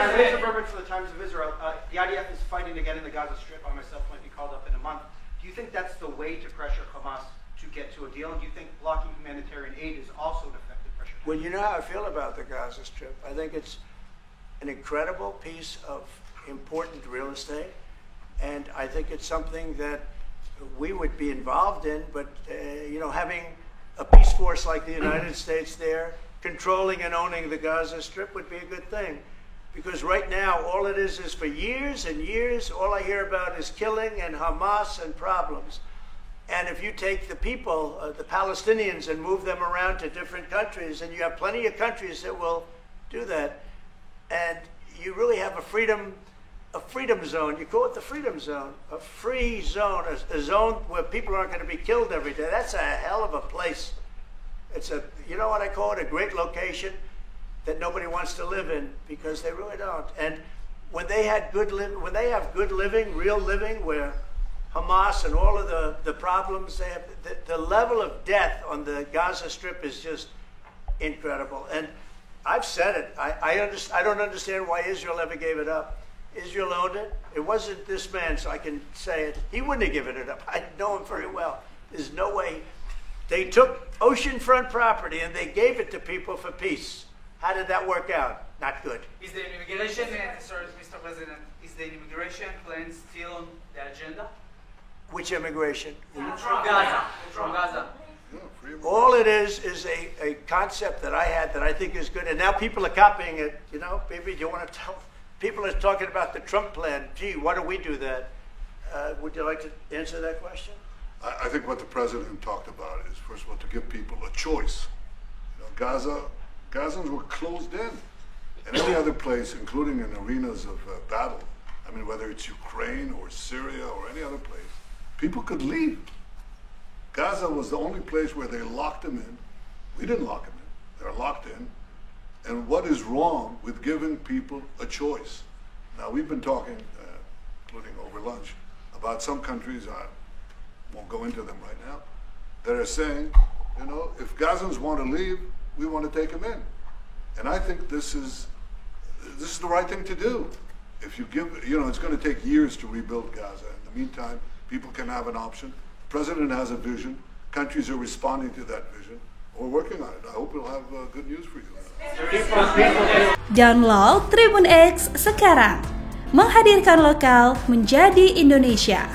Mr. Berman for the Times of Israel. The IDF is fighting again in the Gaza Strip. I myself might be called up in a month. Do you think that's the way to pressure Hamas to get to a deal? And do you think blocking humanitarian aid is also an effective pressure? Well, you know how I feel about the Gaza Strip. I think it's an incredible piece of important real estate, and I think it's something that we would be involved in, but having a peace force like the United States there, controlling and owning the Gaza Strip would be a good thing. Because right now, all it is for years and years, all I hear about is killing and Hamas and problems. And if you take the people, the Palestinians, and move them around to different countries, and you have plenty of countries that will do that, and you really have a freedom zone. You call it the freedom zone, a free zone, a zone where people aren't going to be killed every day. That's a hell of a place. It's you know what I call it, a great location that nobody wants to live in, because they really don't. And when they have good living, real living, where Hamas and all of the problems they have, the level of death on the Gaza Strip is just incredible. And I've said it. I don't understand why Israel ever gave it up. Israel owned it. It wasn't this man, so I can say it. He wouldn't have given it up. I know him very well. There's no way. They took oceanfront property and they gave it to people for peace. How did that work out? Not good. Is the immigration, sorry, Mr. President, is the immigration plan still on the agenda? Which immigration? From Gaza. From Gaza. All it is a concept that I had that I think is good, and now people are copying it. Maybe you want to tell. People are talking about the Trump plan. Gee, why don't we do that? Would you like to answer that question? I think what the president talked about is, first of all, to give people a choice. Gazans were closed in, and any other place, including in arenas of battle. I mean, whether it's Ukraine or Syria or any other place, people could leave. Gaza was the only place where they locked them in. We didn't lock them in. They're locked in. And what is wrong with giving people a choice? Now, we've been talking, including over lunch, about some countries, I won't go into them right now, that are saying, if Gazans want to leave, we want to take them in. And I think this is the right thing to do. If you give, it's going to take years to rebuild Gaza. In the meantime, people can have an option. The president has a vision. Countries are responding to that vision. We're working on it. I hope we'll have good news for you. Download Tribunnews sekarang. Menghadirkan lokal menjadi Indonesia.